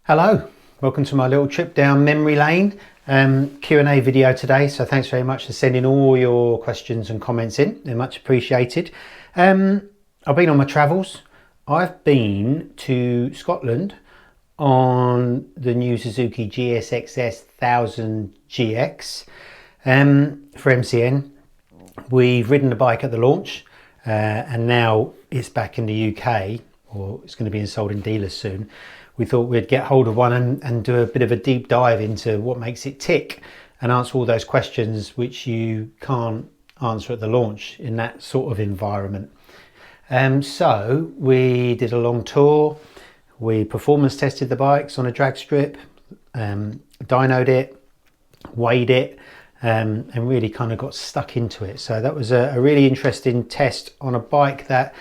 Hello, welcome to my little trip down memory lane Q&A video today. So thanks very much for sending all your questions and comments in. They're much appreciated. I've been on my travels. I've been to Scotland on the new Suzuki GSXS 1000 GX for MCN. We've ridden the bike at the launch and now it's back in the UK, or it's going to be sold in dealers soon. We thought we'd get hold of one and do a bit of a deep dive into what makes it tick and answer all those questions which you can't answer at the launch in that sort of environment. So we did a long tour. We performance tested the bikes on a drag strip, dynoed it, weighed it, and really kind of got stuck into it. So that was a really interesting test on a bike that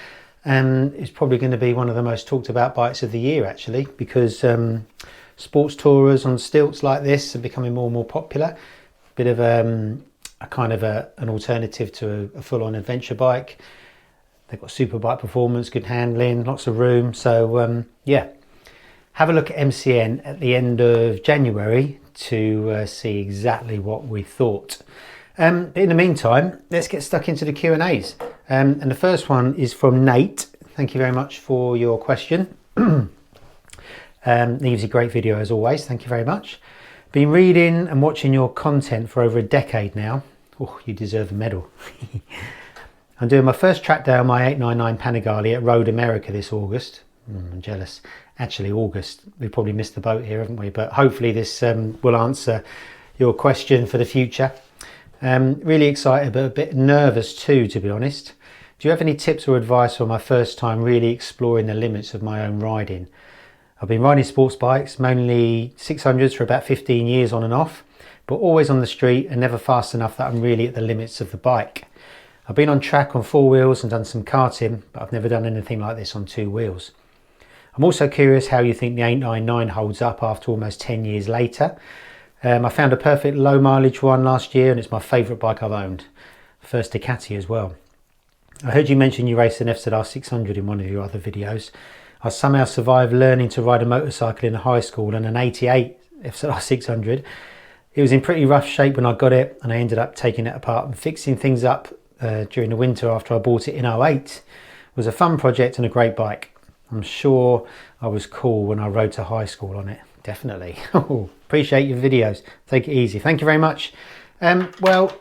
it's probably going to be one of the most talked about bikes of the year, actually, because sports tourers on stilts like this are becoming more and more popular. Bit of a kind of an alternative to a full-on adventure bike. They've got super bike performance, good handling, lots of room. So yeah, have a look at MCN at the end of January to see exactly what we thought. In the meantime, let's get stuck into the Q&As. And the first one is from Nate. Thank you very much for your question. Leaves a great video as always. Thank you very much. Been reading and watching your content for over a decade now. Oh, you deserve a medal. I'm doing my first track day on my 899 Panigale at Road America this August. I'm jealous. Actually, August. We probably missed the boat here, haven't we? But hopefully this will answer your question for the future. Really excited, but a bit nervous too, to be honest. Do you have any tips or advice for my first time really exploring the limits of my own riding? I've been riding sports bikes, mainly 600s for about 15 years on and off, but always on the street and never fast enough that I'm really at the limits of the bike. I've been on track on 4 wheels and done some karting, but I've never done anything like this on 2 wheels. I'm also curious how you think the 899 holds up after almost 10 years later. I found a perfect low mileage one last year and it's my favourite bike I've owned. First Ducati as well. I heard you mention you raced an FZR 600 in one of your other videos. I somehow survived learning to ride a motorcycle in high school and an 88 FZR 600. It was in pretty rough shape when I got it and I ended up taking it apart and fixing things up during the winter after I bought it in 08. It was a fun project and a great bike. I'm sure I was cool when I rode to high school on it. Definitely. Appreciate your videos. Take it easy. Thank you very much. Well,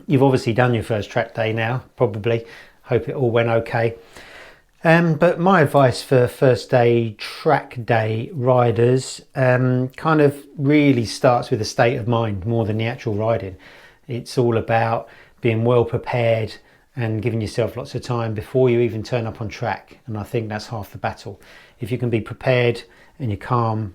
you've obviously done your first track day now, probably. Hope it all went okay. But my advice for first day track day riders kind of really starts with a state of mind more than the actual riding. It's all about being well prepared and giving yourself lots of time before you even turn up on track. And I think that's half the battle. If you can be prepared and you're calm,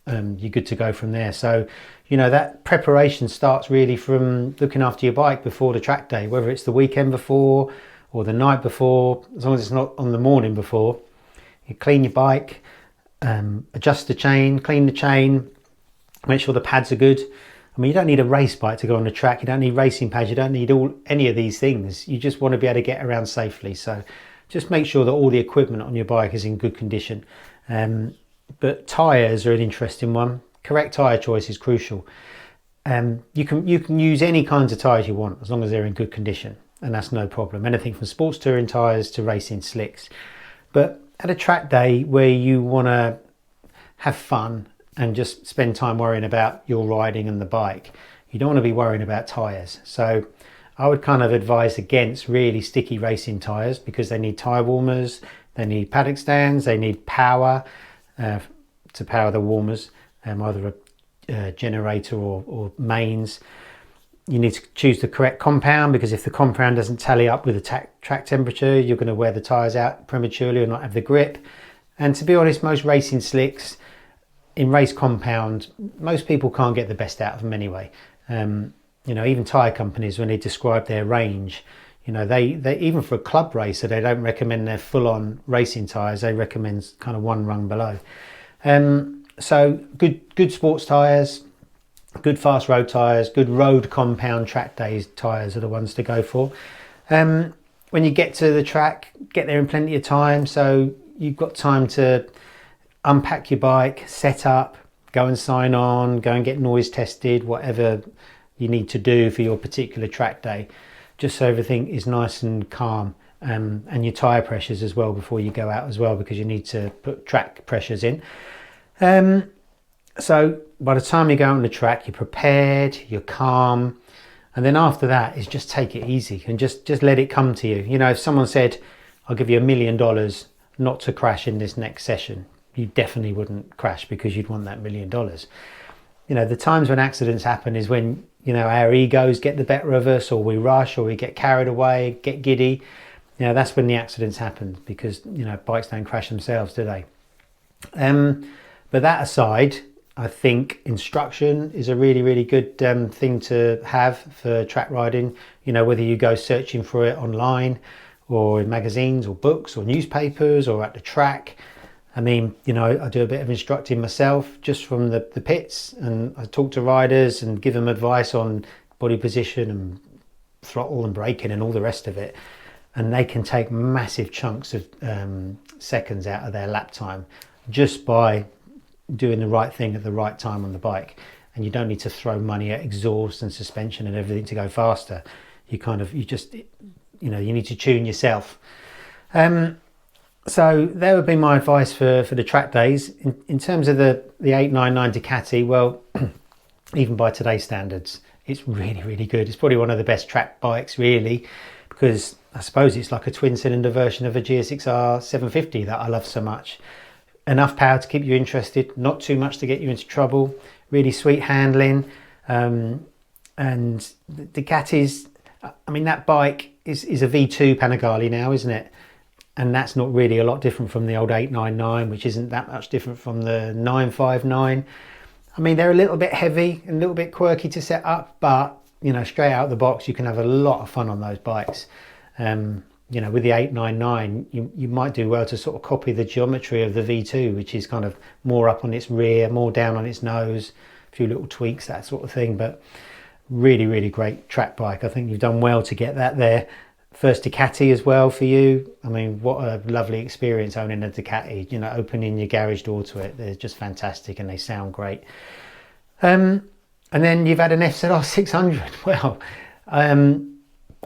you're good to go from there. So, you know, that preparation starts really from looking after your bike before the track day, whether it's the weekend before or the night before, as long as it's not on the morning before. You clean your bike, adjust the chain, clean the chain, make sure the pads are good. I mean, you don't need a race bike to go on the track. You don't need racing pads. You don't need any of these things. You just want to be able to get around safely. So just make sure that all the equipment on your bike is in good condition. But tyres are an interesting one. Correct tyre choice is crucial. You can use any kinds of tyres you want as long as they're in good condition, and that's no problem. Anything from sports touring tyres to racing slicks. But at a track day where you want to have fun and just spend time worrying about your riding and the bike, you don't want to be worrying about tyres. So I would kind of advise against really sticky racing tyres because they need tyre warmers, they need paddock stands, they need power to power the warmers, either a generator or mains. You need to choose the correct compound because if the compound doesn't tally up with the track temperature, you're going to wear the tyres out prematurely or not have the grip. And to be honest, most racing slicks in race compound, most people can't get the best out of them anyway. You know, even tyre companies, when they describe their range, you know, they even for a club racer, they don't recommend their full-on racing tyres. They recommend kind of one rung below. So good sports tyres, good fast road tyres, good road compound track days tyres are the ones to go for. When you get to the track, get there in plenty of time, so you've got time to unpack your bike, set up, go and sign on, go and get noise tested, whatever you need to do for your particular track day, just so everything is nice and calm. And your tyre pressures as well before you go out as well, because you need to put track pressures in. So by the time you go out on the track, you're prepared, you're calm, and then after that is just take it easy and just let it come to you. You know, if someone said, I'll give you $1 million not to crash in this next session, you definitely wouldn't crash, because you'd want that $1 million. You know, the times when accidents happen is when, you know, our egos get the better of us, or we rush, or we get carried away, get giddy. You know, that's when the accidents happen, because, you know, bikes don't crash themselves, do they? But that aside, I think instruction is a really good thing to have for track riding. You know, whether you go searching for it online, or in magazines or books or newspapers, or at the track. I mean, you know, I do a bit of instructing myself just from the pits, and I talk to riders and give them advice on body position and throttle and braking and all the rest of it. And they can take massive chunks of seconds out of their lap time just by doing the right thing at the right time on the bike. And you don't need to throw money at exhaust and suspension and everything to go faster. You need to tune yourself. So that would be my advice for the track days. In terms of the 899 Ducati, well, even by today's standards, it's really good. It's probably one of the best track bikes, really, because I suppose it's like a twin cylinder version of a GSX-R 750 that I love so much. Enough power to keep you interested, not too much to get you into trouble, really sweet handling. And the Ducati's, I mean, that bike is a V2 Panigale now, isn't it? And that's not really a lot different from the old 899, which isn't that much different from the 959. I mean, they're a little bit heavy and a little bit quirky to set up, but, you know, straight out of the box, you can have a lot of fun on those bikes. You know, with the 899, you might do well to sort of copy the geometry of the V2, which is kind of more up on its rear, more down on its nose, a few little tweaks, that sort of thing. But really great track bike. I think you've done well to get that there. First Ducati as well for you. I mean, what a lovely experience owning a Ducati, you know, opening your garage door to it. They're just fantastic and they sound great. And then you've had an FZR 600. Well,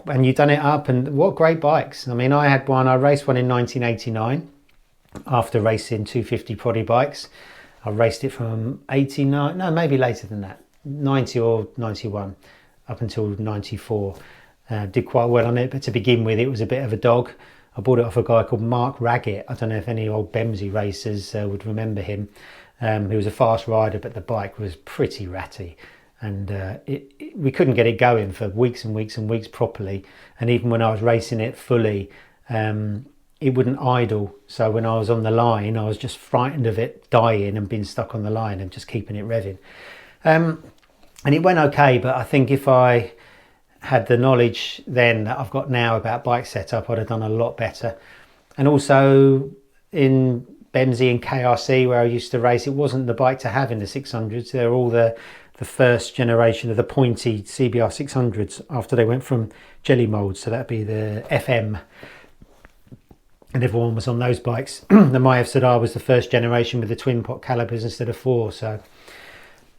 and you've done it up, and what great bikes. I mean, I had one, I raced one in 1989 after racing 250 Proddy bikes. I raced it from 89, no, maybe later than that, 90 or 91 up until 94. Did quite well on it, but to begin with, it was a bit of a dog. I bought it off a guy called Mark Raggett. I don't know if any old Bemsey racers would remember him. He was a fast rider, but the bike was pretty ratty. And we couldn't get it going for weeks and weeks properly. And even when I was racing it fully, it wouldn't idle. So when I was on the line, I was just frightened of it dying and being stuck on the line and just keeping it revving. And it went okay, but I think if I had the knowledge then that I've got now about bike setup, I'd have done a lot better. And also in Bemsey and KRC, where I used to race, it wasn't the bike to have in the 600s. They're all the first generation of the pointy CBR 600s after they went from jelly molds. So that'd be the FM, and everyone was on those bikes. The My FZR was the first generation with the twin pot calipers instead of 4. So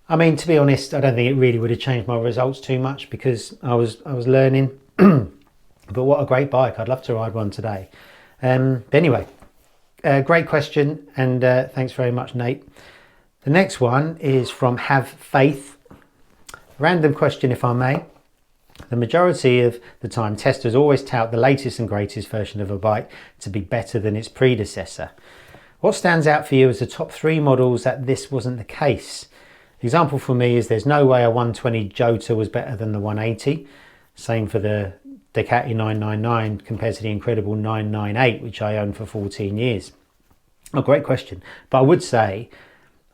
I mean, to be honest, I don't think it really would have changed my results too much, because I was learning. But what a great bike. I'd love to ride one today. But anyway, great question, and thanks very much, Nate. The next one is from Have Faith. Random question, if I may. The majority of the time, testers always tout the latest and greatest version of a bike to be better than its predecessor. What stands out for you as the top 3 models that this wasn't the case? Example for me is there's no way a 120 Jota was better than the 180. Same for the Ducati 999 compared to the incredible 998, which I owned for 14 years. Oh, great question. But I would say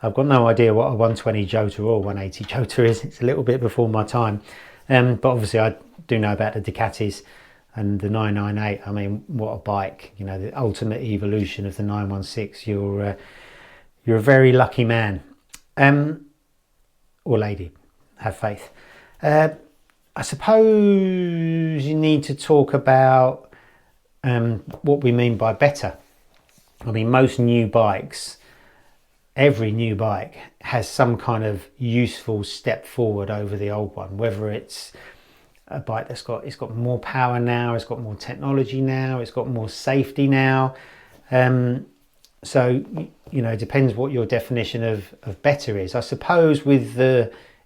I've got no idea what a 120 Jota or 180 Jota is. It's a little bit before my time. But obviously I do know about the Ducatis and the 998. I mean, what a bike. You know, the ultimate evolution of the 916. You're a very lucky man. Or lady, have faith. I suppose you need to talk about what we mean by better. I mean, most new bikes every new bike has some kind of useful step forward over the old one, whether it's a bike it's got more power now, it's got more technology now, it's got more safety now. So, you know, it depends what your definition of better is. I suppose with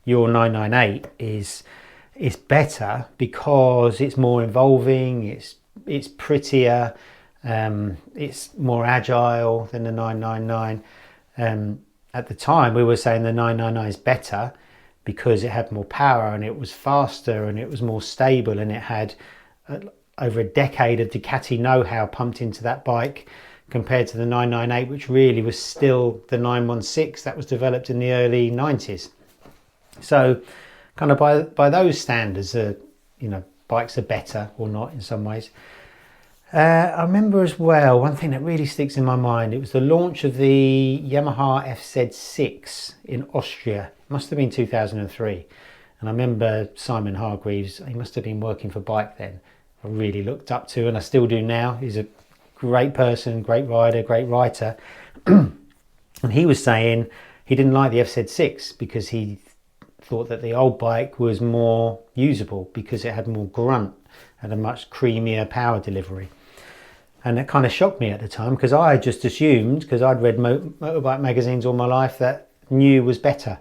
your 998 it's better because it's more involving, it's prettier, it's more agile than the 999. At the time we were saying the 999 is better because it had more power and it was faster and it was more stable, and it had over a decade of Ducati know-how pumped into that bike, compared to the 998, which really was still the 916 that was developed in the early 90s. So kind of by those standards, you know, bikes are better or not in some ways. I remember as well, one thing that really sticks in my mind, it was the launch of the Yamaha FZ6 in Austria. It must have been 2003. And I remember Simon Hargreaves, he must have been working for Bike then. I really looked up to, and I still do now. He's a great person, great rider, great writer. And he was saying he didn't like the FZ6 because he thought that the old bike was more usable because it had more grunt and a much creamier power delivery. And it kind of shocked me at the time, because I just assumed, because I'd read motorbike magazines all my life, that new was better.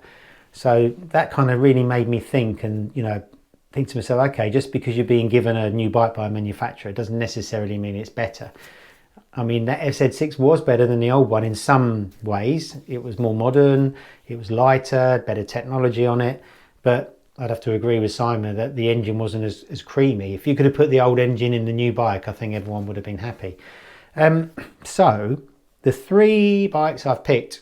So that kind of really made me think, and, you know, think to myself, okay, just because you're being given a new bike by a manufacturer, it doesn't necessarily mean it's better. I mean, that FZ6 was better than the old one in some ways. It was more modern, it was lighter, better technology on it, but I'd have to agree with Simon that the engine wasn't as creamy. If you could have put the old engine in the new bike, I think everyone would have been happy. So the three bikes I've picked,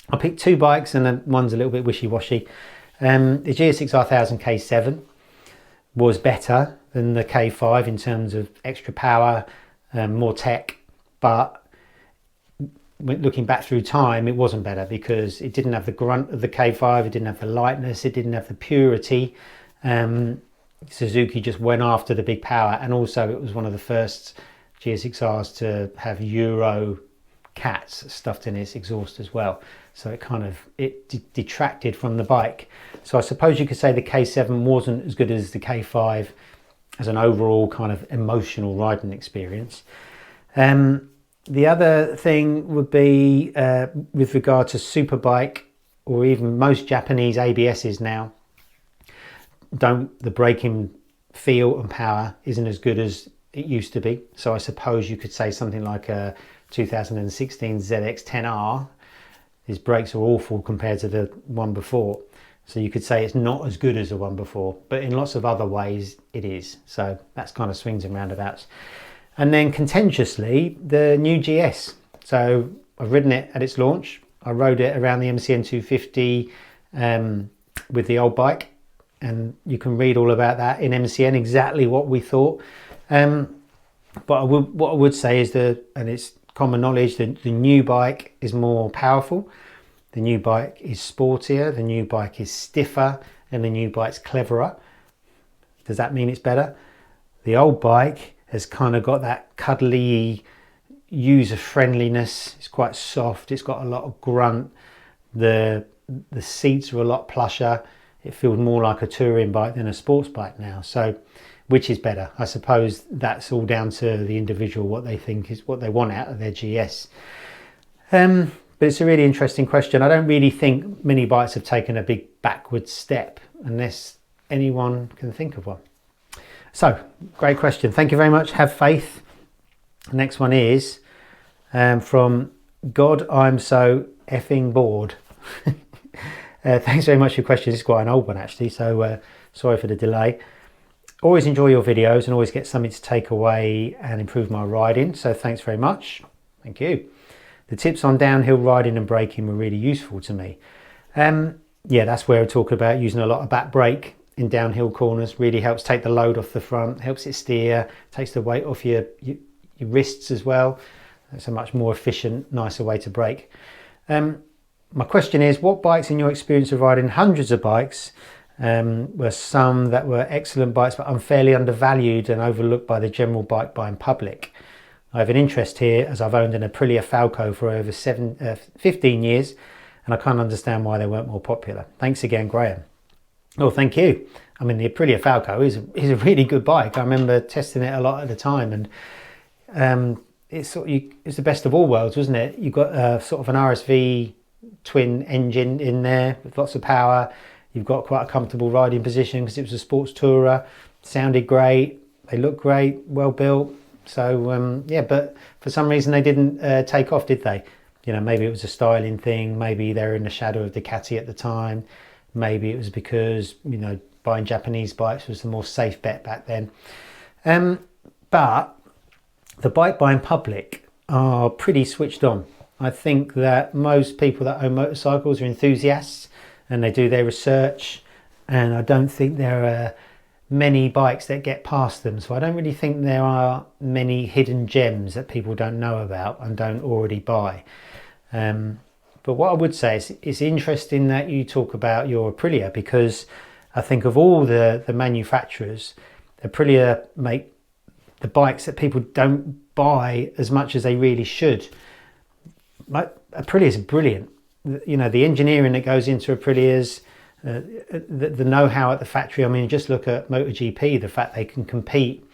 I picked two bikes and one's a little bit wishy-washy. The GSX R1000 K7 was better than the K5 in terms of extra power, more tech, but looking back through time, it wasn't better because it didn't have the grunt of the K5, it didn't have the lightness, it didn't have the purity. Suzuki just went after the big power, and also it was one of the first GSX-Rs to have Euro cats stuffed in its exhaust as well. So it kind of detracted from the bike. So I suppose you could say the K7 wasn't as good as the K5 as an overall kind of emotional riding experience. The other thing would be with regard to superbike, or even most Japanese ABSs now, the braking feel and power isn't as good as it used to be. So I suppose you could say something like a 2016 ZX-10R, his brakes are awful compared to the one before. So you could say it's not as good as the one before, but in lots of other ways it is. So that's kind of swings and roundabouts. And then contentiously, the new GS. So I've ridden it at its launch. I rode it around the MCN 250 with the old bike, and you can read all about that in MCN, exactly what we thought. But what I would say is and it's common knowledge, that the new bike is more powerful, the new bike is sportier, the new bike is stiffer, and the new bike's cleverer. Does that mean it's better? The old bike has kind of got that cuddly user friendliness. It's quite soft, it's got a lot of grunt, the seats are a lot plusher, it feels more like a touring bike than a sports bike now. So which is better? I suppose that's all down to the individual, what they think is what they want out of their GS. But it's a really interesting question. I don't really think many bikes have taken a big backward step, unless anyone can think of one. So, great question. Thank you very much. Have faith. The next one is from God, I'm so effing bored. Thanks very much for your question. This is quite an old one actually, so sorry for the delay. Always enjoy your videos and always get something to take away and improve my riding. So thanks very much. Thank you. The tips on downhill riding and braking were really useful to me. Yeah, that's where I talk about using a lot of back brake in downhill corners. Really helps take the load off the front, helps it steer, takes the weight off your wrists as well. That's a much more efficient, nicer way to brake. My question is, what bikes in your experience of riding hundreds of bikes were some that were excellent bikes but unfairly undervalued and overlooked by the general bike buying public? I have an interest here as I've owned an Aprilia Falco for over 15 years, and I can't understand why they weren't more popular. Thanks again, Graham. Oh, thank you. I mean, the Aprilia Falco is a really good bike. I remember testing it a lot at the time, and it's the best of all worlds, wasn't it? You've got sort of an RSV twin engine in there with lots of power. You've got quite a comfortable riding position because it was a sports tourer. Sounded great. They look great, well built. So yeah, but for some reason they didn't take off, did they? You know, maybe it was a styling thing. Maybe they were in the shadow of Ducati at the time. Maybe it was because, you know, buying Japanese bikes was the more safe bet back then. But the bike buying public are pretty switched on. I think that most people that own motorcycles are enthusiasts and they do their research, and I don't think there are many bikes that get past them. So I don't really think there are many hidden gems that people don't know about and don't already buy. But what I would say is it's interesting that you talk about your Aprilia, because I think of all the manufacturers, Aprilia make the bikes that people don't buy as much as they really should. Aprilia is brilliant. You know, the engineering that goes into Aprilia's, the know-how at the factory. I mean, just look at MotoGP, the fact they can compete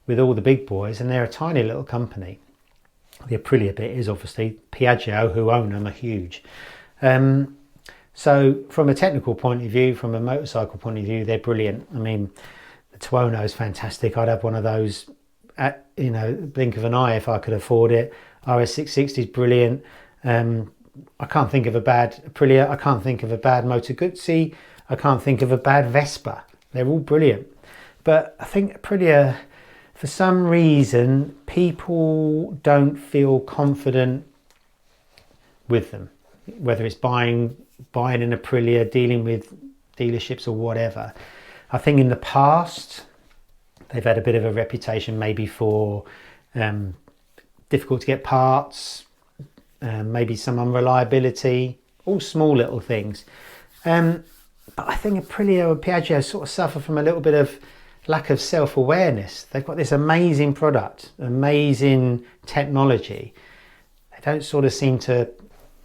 with all the big boys, and they're a tiny little company. The Aprilia bit is obviously Piaggio, who own them, are huge. So from a technical point of view, from a motorcycle point of view, they're brilliant. I mean, the Tuono is fantastic. I'd have one of those at, you know, blink of an eye if I could afford it. RS660 is brilliant. I can't think of a bad Aprilia. I can't think of a bad Moto Guzzi. I can't think of a bad Vespa. They're all brilliant. But I think Aprilia, for some reason, people don't feel confident with them, whether it's buying an Aprilia, dealing with dealerships or whatever. I think in the past, they've had a bit of a reputation maybe for difficult to get parts, maybe some unreliability, all small little things. But I think Aprilia and Piaggio sort of suffer from a little bit of lack of self-awareness. They've got this amazing product, amazing technology. They don't sort of seem to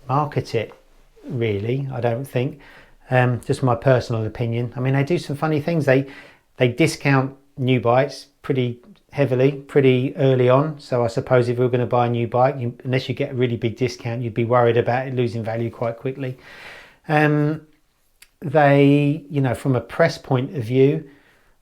market it really, I don't think. Just my personal opinion. I mean, they do some funny things. They discount new bikes pretty heavily, pretty early on. So I suppose if you're going to buy a new bike, unless you get a really big discount, you'd be worried about it losing value quite quickly. They, you know, from a press point of view,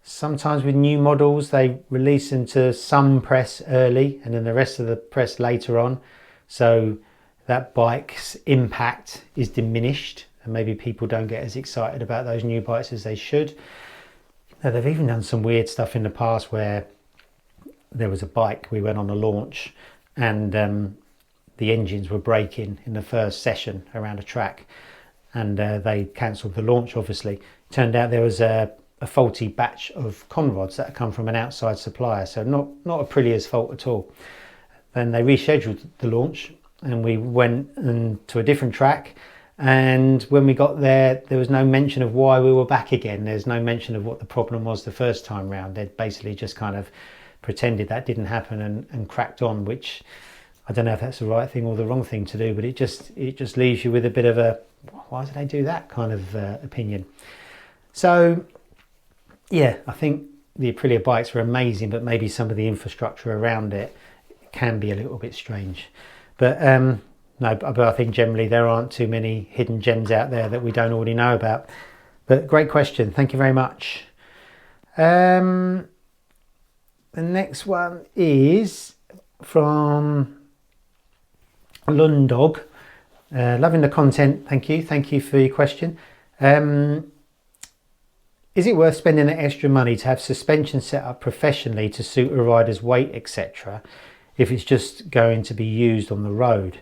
sometimes with new models, they release them to some press early and then the rest of the press later on. So that bike's impact is diminished and maybe people don't get as excited about those new bikes as they should. Now, they've even done some weird stuff in the past where there was a bike, we went on a launch and the engines were breaking in the first session around a track, and they cancelled the launch. Obviously, turned out there was a faulty batch of conrods that had come from an outside supplier, so not Aprilia's fault at all. Then they rescheduled the launch and we went to a different track, and when we got there, there was no mention of why we were back again. There's no mention of what the problem was the first time round. They'd basically just kind of pretended that didn't happen and cracked on, which I don't know if that's the right thing or the wrong thing to do, but it just leaves you with a bit of a, why did they do that kind of opinion. So yeah, I think the Aprilia bikes are amazing, but maybe some of the infrastructure around it can be a little bit strange. But no, but I think generally there aren't too many hidden gems out there that we don't already know about. But great question, thank you very much. The next one is from Lundog. Loving the content, thank you for your question. Is it worth spending the extra money to have suspension set up professionally to suit a rider's weight, etc., if it's just going to be used on the road?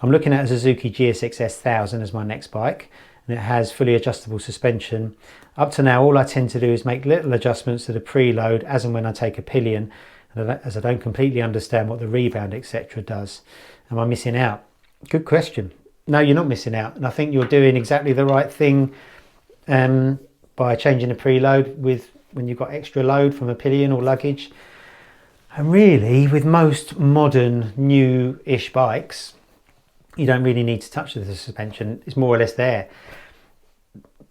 I'm looking at a Suzuki GSX S1000 as my next bike, and it has fully adjustable suspension. Up to now, all I tend to do is make little adjustments to the preload as and when I take a pillion, as I don't completely understand what the rebound, etc. does. Am I missing out? Good question. No, you're not missing out, and I think you're doing exactly the right thing by changing the preload when you've got extra load from a pillion or luggage. And really, with most modern new-ish bikes, you don't really need to touch the suspension. It's more or less there.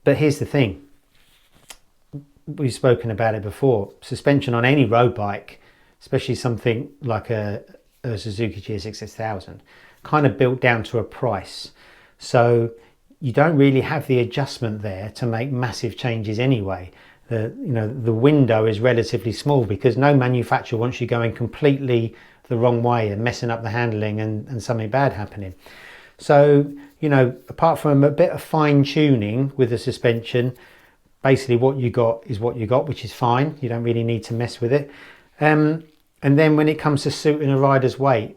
But here's the thing. We've spoken about it before. Suspension on any road bike, especially something like a Suzuki GSX 6000, kind of built down to a price. So you don't really have the adjustment there to make massive changes anyway. The window is relatively small because no manufacturer wants you going completely the wrong way and messing up the handling and something bad happening. So, apart from a bit of fine tuning with the suspension, basically what you got is what you got, which is fine. You don't really need to mess with it. And then when it comes to suiting a rider's weight,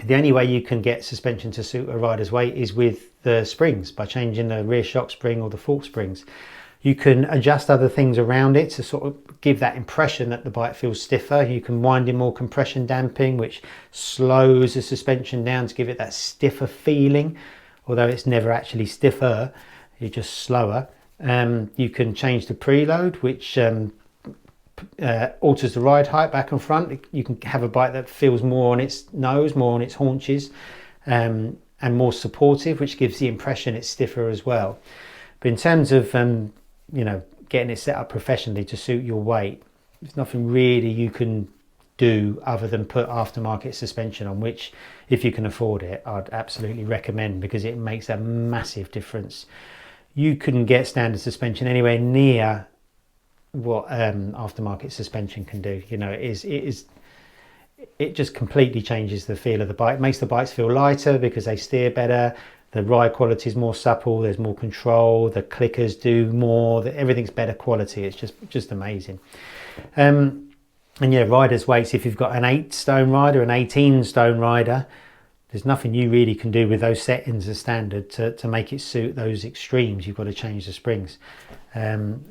the only way you can get suspension to suit a rider's weight is with the springs, by changing the rear shock spring or the fork springs. You can adjust other things around it to sort of give that impression that the bike feels stiffer. You can wind in more compression damping, which slows the suspension down to give it that stiffer feeling, although it's never actually stiffer, it's just slower. You can change the preload, which alters the ride height back and front. You can have a bike that feels more on its nose, more on its haunches, and more supportive, which gives the impression it's stiffer as well. But in terms of getting it set up professionally to suit your weight, there's nothing really you can do other than put aftermarket suspension on, which, if you can afford it, I'd absolutely recommend, because it makes a massive difference. You couldn't get standard suspension anywhere near what aftermarket suspension can do. It just completely changes the feel of the bike. It makes the bikes feel lighter because they steer better. The ride quality is more supple, there's more control, the clickers do more, everything's better quality. It's just amazing. And yeah, riders' weights, if you've got an 8 stone rider, an 18 stone rider, there's nothing you really can do with those settings as standard to make it suit those extremes. You've got to change the springs.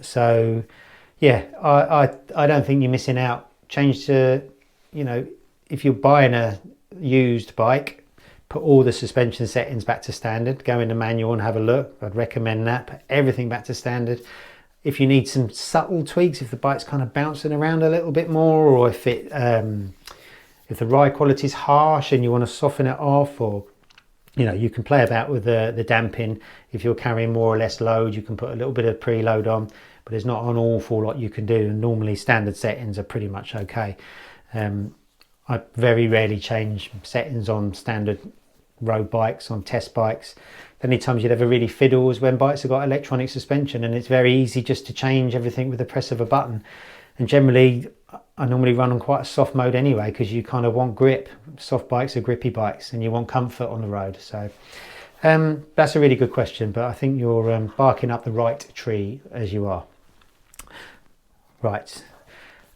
So yeah, I don't think you're missing out. Change to, if you're buying a used bike, put all the suspension settings back to standard. Go in the manual and have a look. I'd recommend that. Put everything back to standard. If you need some subtle tweaks, if the bike's kind of bouncing around a little bit more, or if the ride quality is harsh and you want to soften it off, or you can play about with the damping. If you're carrying more or less load, you can put a little bit of preload on, but there's not an awful lot you can do. And normally standard settings are pretty much okay. I very rarely change settings on standard road bikes, on test bikes. The only times you'd ever really fiddle is when bikes have got electronic suspension, and it's very easy just to change everything with the press of a button. And generally, I normally run on quite a soft mode anyway, because you kind of want grip. Soft bikes are grippy bikes, and you want comfort on the road. So that's a really good question, but I think you're barking up the right tree as you are. Right,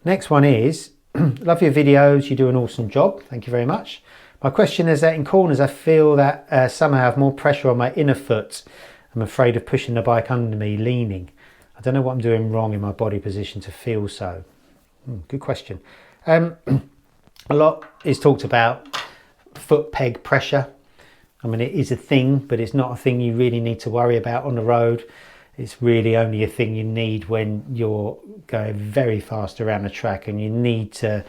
next one is, love your videos, you do an awesome job, thank you very much. My question is that in corners I feel that somehow I have more pressure on my inner foot. I'm afraid of pushing the bike under me, leaning. I don't know what I'm doing wrong in my body position to feel so. Good question. A lot is talked about foot peg pressure. I mean, it is a thing, but it's not a thing you really need to worry about on the road. It's really only a thing you need when you're going very fast around the track and you need to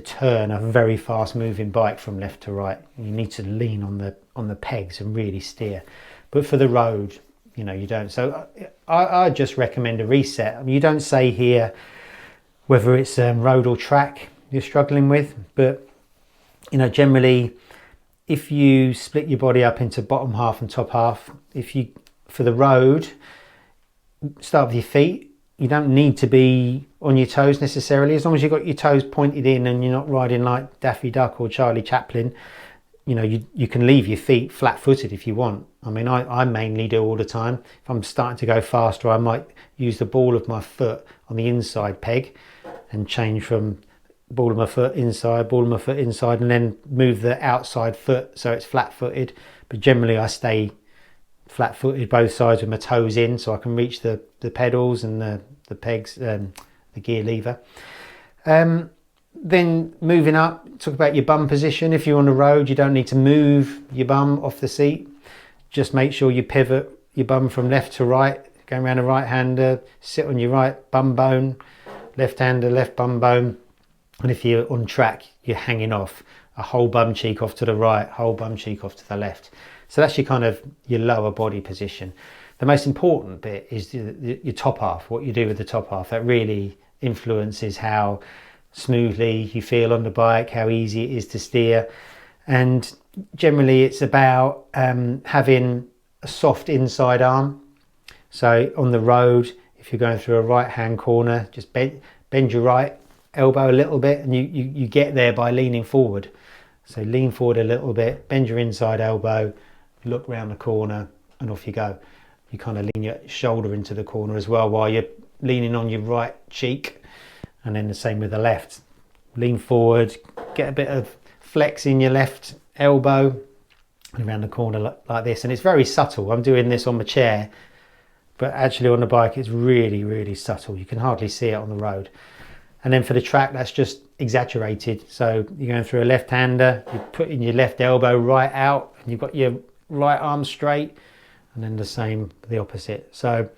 turn a very fast moving bike from left to right. You need to lean on the pegs and really steer. But for the road, you don't. So I just recommend a reset. I mean, you don't say here whether it's road or track you're struggling with, but generally, if you split your body up into bottom half and top half, for the road, start with your feet. You don't need to be on your toes necessarily, as long as you've got your toes pointed in and you're not riding like Daffy Duck or Charlie Chaplin. You can leave your feet flat-footed if you want. I mean, I mainly do all the time. If I'm starting to go faster, I might use the ball of my foot on the inside peg and change from ball of my foot inside, and then move the outside foot so it's flat-footed. But generally I stay flat-footed both sides with my toes in, so I can reach the pedals and the pegs, the gear lever. Then moving up, talk about your bum position. If you're on the road, you don't need to move your bum off the seat. Just make sure you pivot your bum from left to right, going around a right-hander, sit on your right bum bone, left-hander, left bum bone. And if you're on track, you're hanging off a whole bum cheek off to the right, whole bum cheek off to the left. So that's your kind of your lower body position. The most important bit is your top half, what you do with the top half. That really influences how smoothly you feel on the bike, how easy it is to steer. And generally it's about having a soft inside arm. So on the road, if you're going through a right hand corner, just bend your right elbow a little bit, and you get there by leaning forward. So lean forward a little bit, bend your inside elbow, look round the corner, and off you go. You kind of lean your shoulder into the corner as well while you're leaning on your right cheek, and then the same with the left. Lean forward, get a bit of flex in your left elbow around the corner like this, and it's very subtle. I'm doing this on my chair, but actually on the bike it's really, really subtle. You can hardly see it on the road. And then for the track, that's just exaggerated. So you're going through a left-hander, you're putting your left elbow right out, and you've got your right arm straight, and then the same for the opposite. So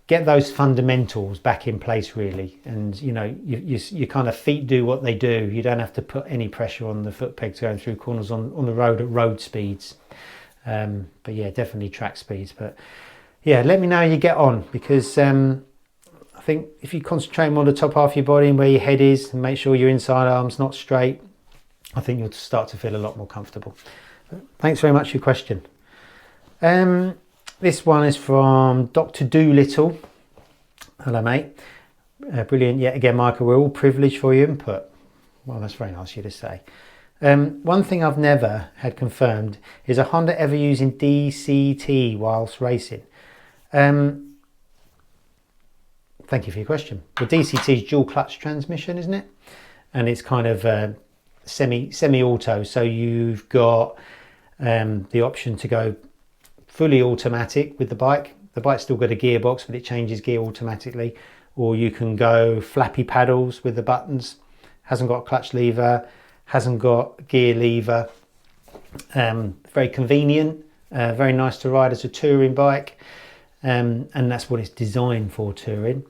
get those fundamentals back in place really, and you know, your kind of feet do what they do. You don't have to put any pressure on the foot pegs going through corners on the road at road speeds. But yeah, definitely track speeds. But yeah, let me know how you get on, because I think if you concentrate more on the top half of your body and where your head is, and make sure your inside arm's not straight, I think you'll start to feel a lot more comfortable. Thanks very much for your question. This one is from Dr. Doolittle. Hello, mate. Brilliant. Yet again, Michael, we're all privileged for your input. Well, that's very nice of you to say. One thing I've never had confirmed is a Honda ever using DCT whilst racing. Thank you for your question. The DCT is dual clutch transmission, isn't it? And it's kind of semi-auto. So you've got the option to go fully automatic with the bike. The bike's still got a gearbox, but it changes gear automatically. Or you can go flappy paddles with the buttons. Hasn't got a clutch lever, hasn't got gear lever. Very convenient, very nice to ride as a touring bike. And that's what it's designed for, touring.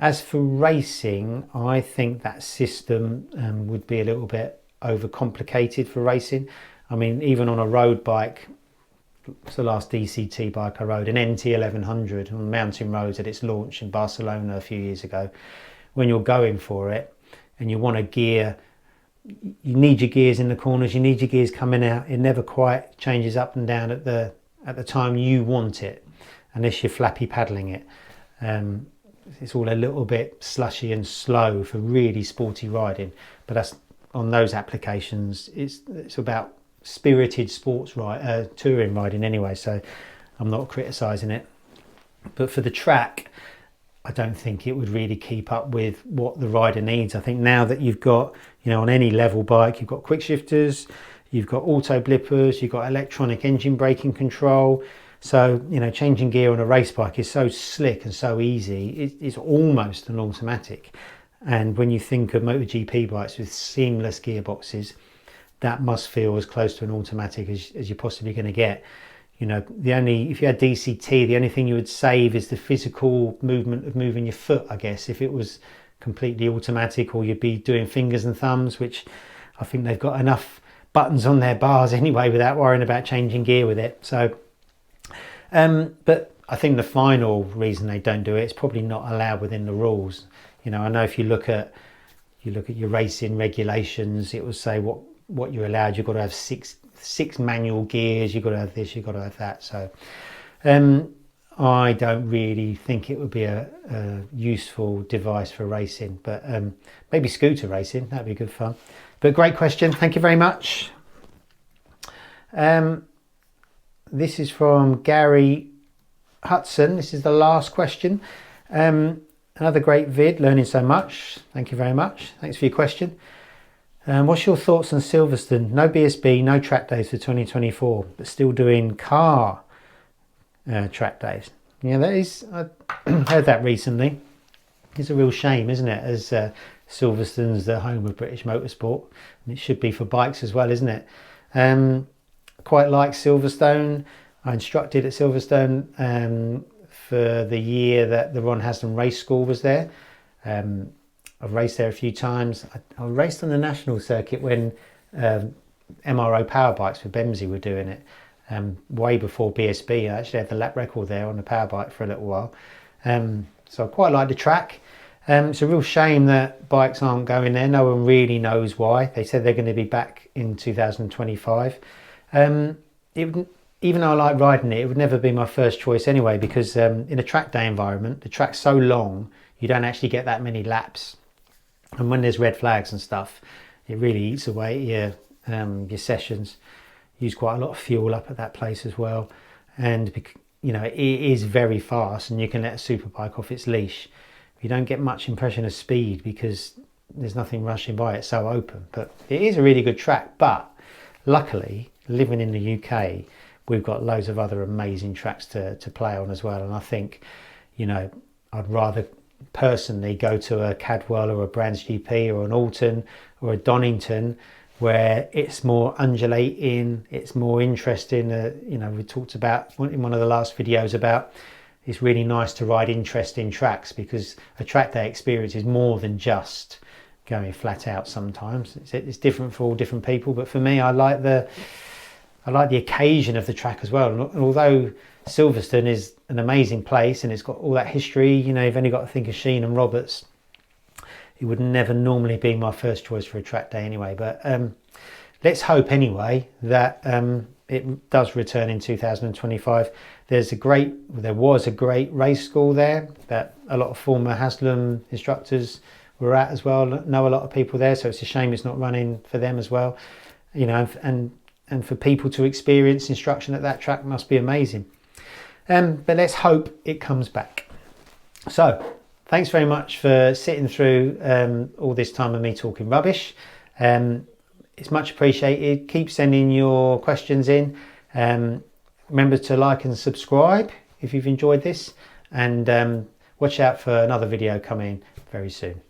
As for racing, I think that system would be a little bit overcomplicated for racing. I mean, even on a road bike, it's the last DCT bike I rode, an NT1100 on mountain roads at its launch in Barcelona a few years ago. When you're going for it and you want a gear, you need your gears in the corners, you need your gears coming out. It never quite changes up and down at the time you want it, unless you're flappy paddling it. It's all a little bit slushy and slow for really sporty riding, but that's on those applications. It's about spirited sports touring riding anyway, so I'm not criticising it. But for the track, I don't think it would really keep up with what the rider needs. I think now that you've got, you know, on any level bike, you've got quick shifters, you've got auto blippers, you've got electronic engine braking control. So, you know, changing gear on a race bike is so slick and so easy. It's almost an automatic. And when you think of MotoGP bikes with seamless gearboxes, that must feel as close to an automatic as you're possibly going to get. You know, if you had DCT, the only thing you would save is the physical movement of moving your foot, I guess, if it was completely automatic, or you'd be doing fingers and thumbs, which I think they've got enough buttons on their bars anyway without worrying about changing gear with it. So, but I think the final reason they don't do it is probably not allowed within the rules. You know, I know if you look at your racing regulations, it will say what you're allowed. You've got to have six manual gears, you've got to have this, you've got to have that. So I don't really think it would be a useful device for racing, but maybe scooter racing, that'd be good fun. But great question, thank you very much. This is from Gary Hudson. This is the last question. Another great vid, learning so much. Thank you very much. Thanks for your question. What's your thoughts on Silverstone? No BSB, no track days for 2024, but still doing car track days. Yeah, that is, I heard that recently. It's a real shame, isn't it? As Silverstone's the home of British motorsport, and it should be for bikes as well, isn't it? Quite like Silverstone. I instructed at Silverstone for the year that the Ron Haslam Race School was there. I've raced there a few times. I raced on the national circuit when MRO power bikes for Bemsey were doing it, way before BSB. I actually had the lap record there on the power bike for a little while. So I quite like the track. It's a real shame that bikes aren't going there. No one really knows why. They said they're going to be back in 2025. Even though I like riding it, it would never be my first choice anyway, because in a track day environment, the track's so long, you don't actually get that many laps. And when there's red flags and stuff, it really eats away your sessions. Use quite a lot of fuel up at that place as well. And you know, it is very fast, and you can let a superbike off its leash. You don't get much impression of speed because there's nothing rushing by, it's so open. But it is a really good track. But luckily, living in the UK, we've got loads of other amazing tracks to play on as well. And I think, you know, I'd rather personally go to a Cadwell or a Brands GP or an Alton or a Donington, where it's more undulating, it's more interesting. You know, we talked about in one of the last videos about it's really nice to ride interesting tracks, because a track day experience is more than just going flat out. Sometimes it's different for all different people, but for me, I like the occasion of the track as well. And although Silverstone is an amazing place and it's got all that history, you know, you've only got to think of Sheen and Roberts. It would never normally be my first choice for a track day anyway. But let's hope anyway that it does return in 2025. There was a great race school there that a lot of former Haslam instructors were at as well. Know a lot of people there, so it's a shame it's not running for them as well. You know, and for people to experience instruction at that track must be amazing. But let's hope it comes back. So thanks very much for sitting through all this time of me talking rubbish. It's much appreciated. Keep sending your questions in. Remember to like and subscribe if you've enjoyed this, and watch out for another video coming very soon.